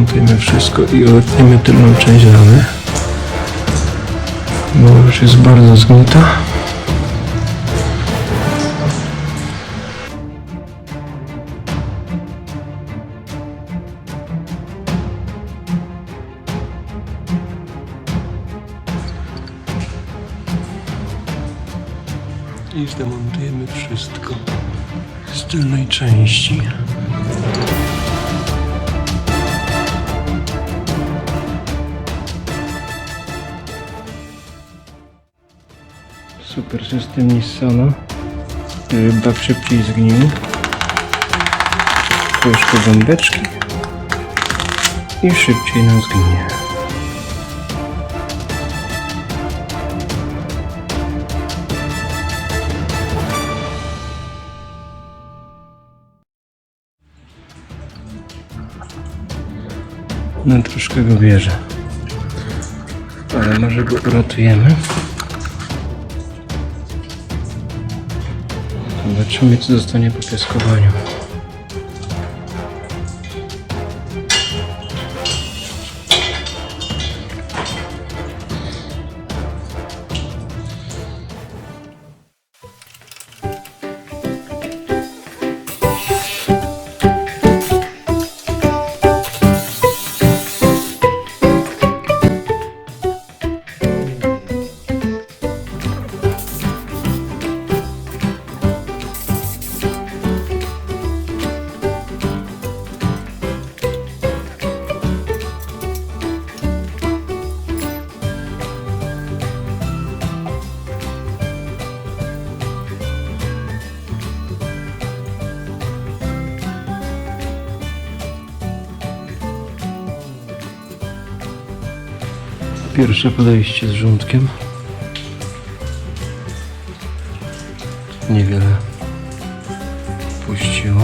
Zamontujemy wszystko i odetniemy tylną część ramy, bo już jest bardzo zgnita. I zdemontujemy wszystko z tylnej części. Super system Nissana, żeby bak szybciej zgnił. Troszkę gąbeczki i szybciej nam zgnie. No troszkę go bierze, ale może go uratujemy. Zobaczymy, co zostanie po piaskowaniu. Pierwsze podejście z rządkiem. Niewiele puściło.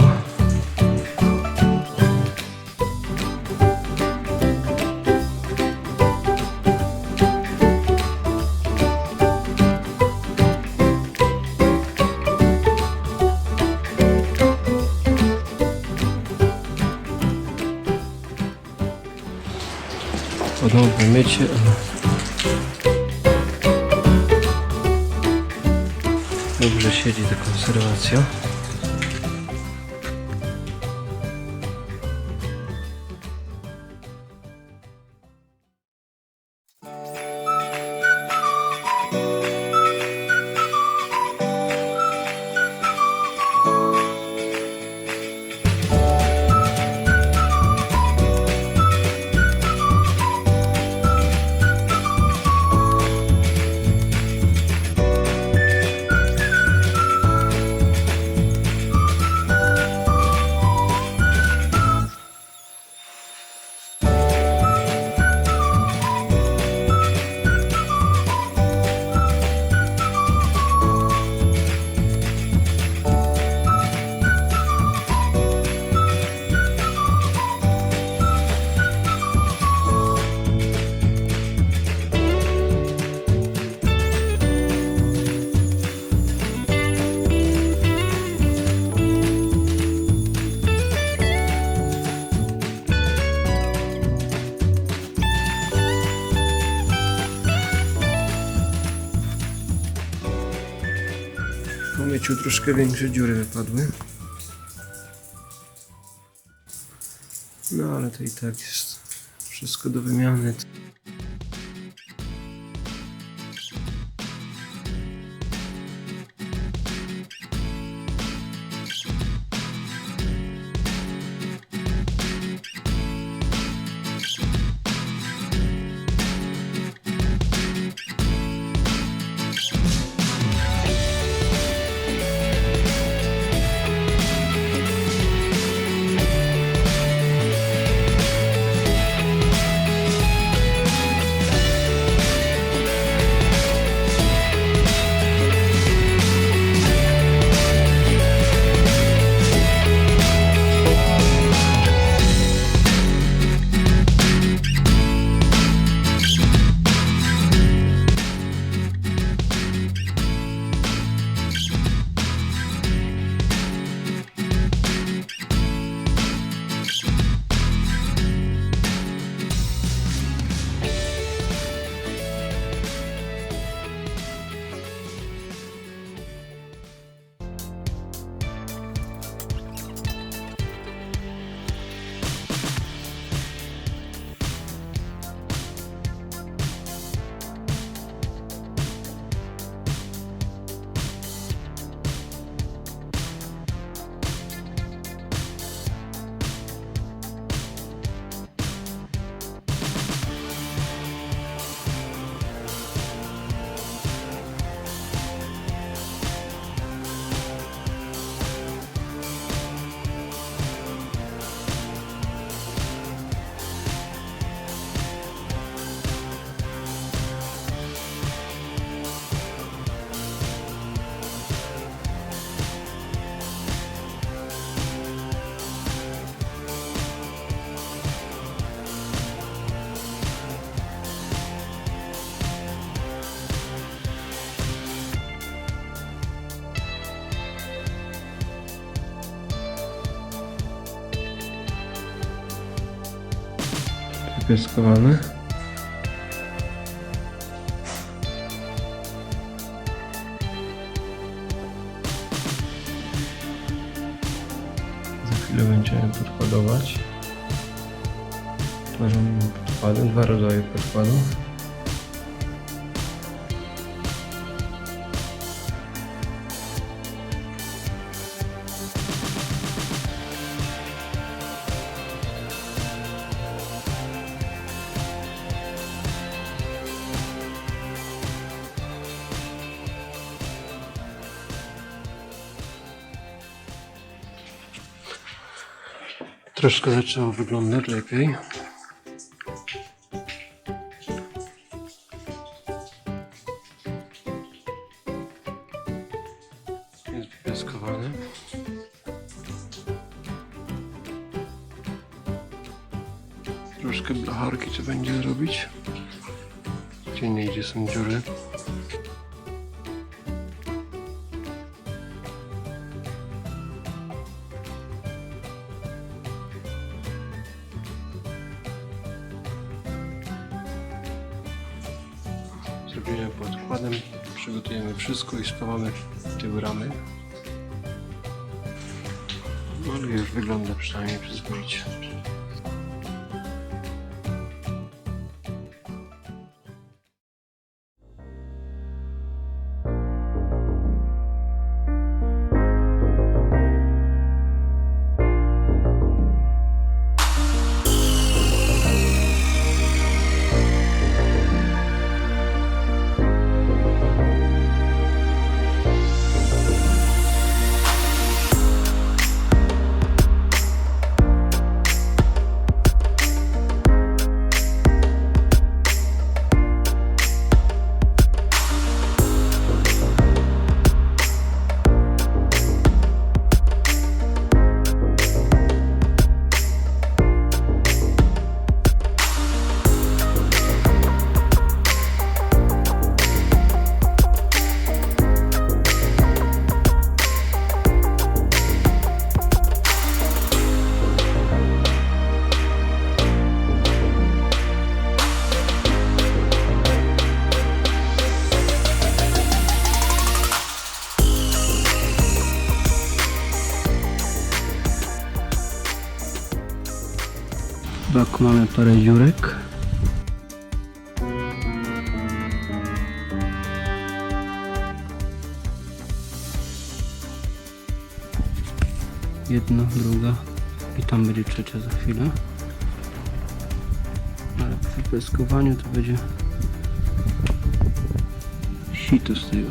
Ponowne mycie. Dobrze siedzi ta konserwacja. Po myciu troszkę większe dziury wypadły. No ale to i tak jest wszystko do wymiany. wypiaskowane. Za chwilę będziemy podkładować. Tworzymy podkłady, dwa rodzaje podkładów. Troszkę zaczęło wyglądać lepiej. Jest wypiaskowany. Troszkę blacharki trzeba będzie zrobić. Gdzie nie idzie są dziury. Zrobimy podkładem, przygotujemy wszystko i spawamy tył ramy. No ale już wygląda przynajmniej przyzwoicie. W baku mamy parę dziurek. Jedna, druga i tam będzie trzecia za chwilę. Ale przy wypeskowaniu to będzie sito z tego.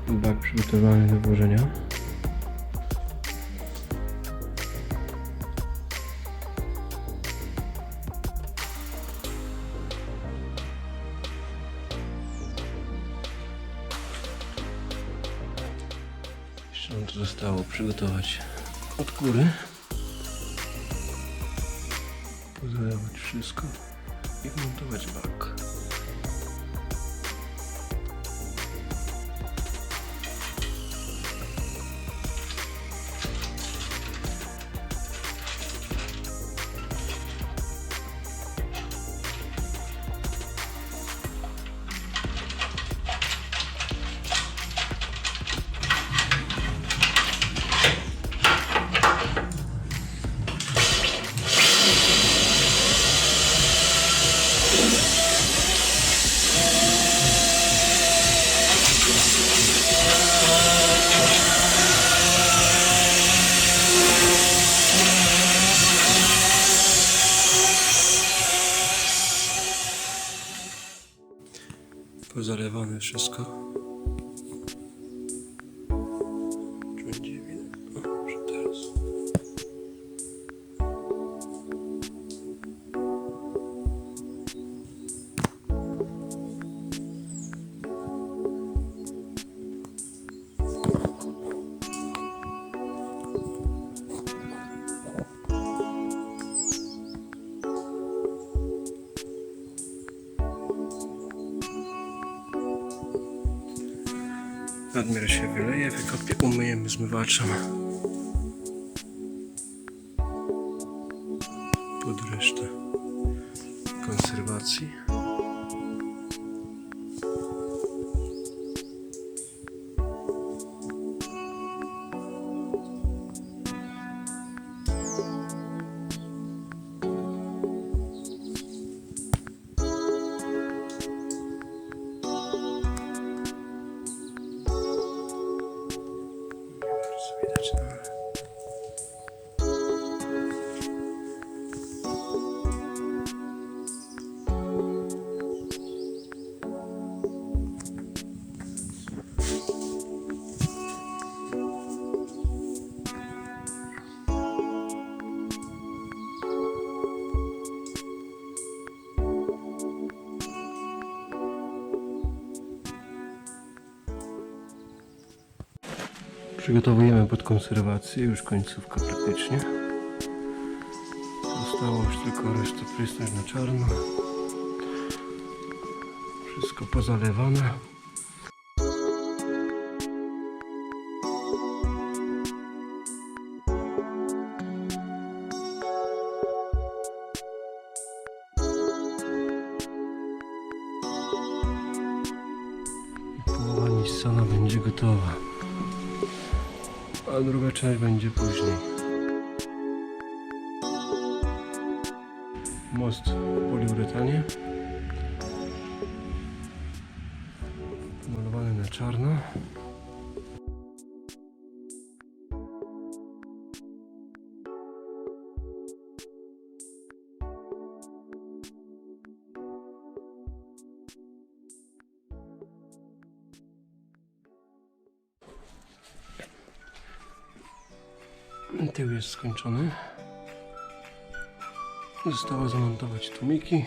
Bak przygotowany do włożenia. Jeszcze nam to zostało przygotować od góry. pozalewać wszystko i wmontować bak. Pozalewane wszystko. Czy będzie widać? O, może teraz. Nadmiar się wyleje, wykopię, umyjemy zmywaczem pod resztę konserwacji. Przygotowujemy pod konserwację, już końcówka praktycznie. Zostało już tylko resztę prysnąć na czarno. Wszystko pozalewane. I połowa Nissana będzie gotowa. A druga część będzie później. Most w poliuretanie. Malowany na czarno. Tył jest skończony. Zostało zamontować tłumiki.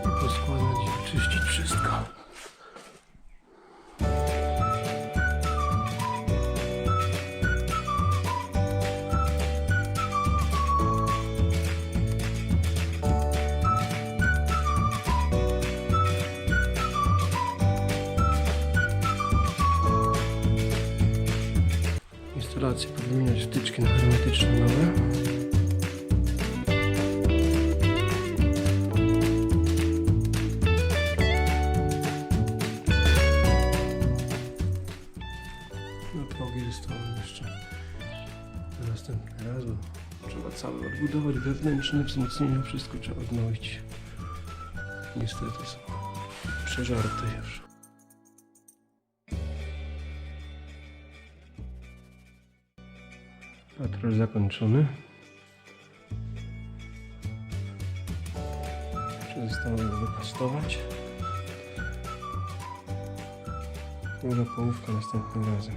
I poskładać i wyczyścić wszystko. Instalację podmieniać wtyczki na hermetyczne nowe. No progi zostały jeszcze na następny raz, bo trzeba cały odbudować, wewnętrzne wzmocnienia, wszystko trzeba odnowić. Niestety są przeżarte już. Patrol zakończony. Jeszcze zostało go wyprostować. Druga połówka następnym razem.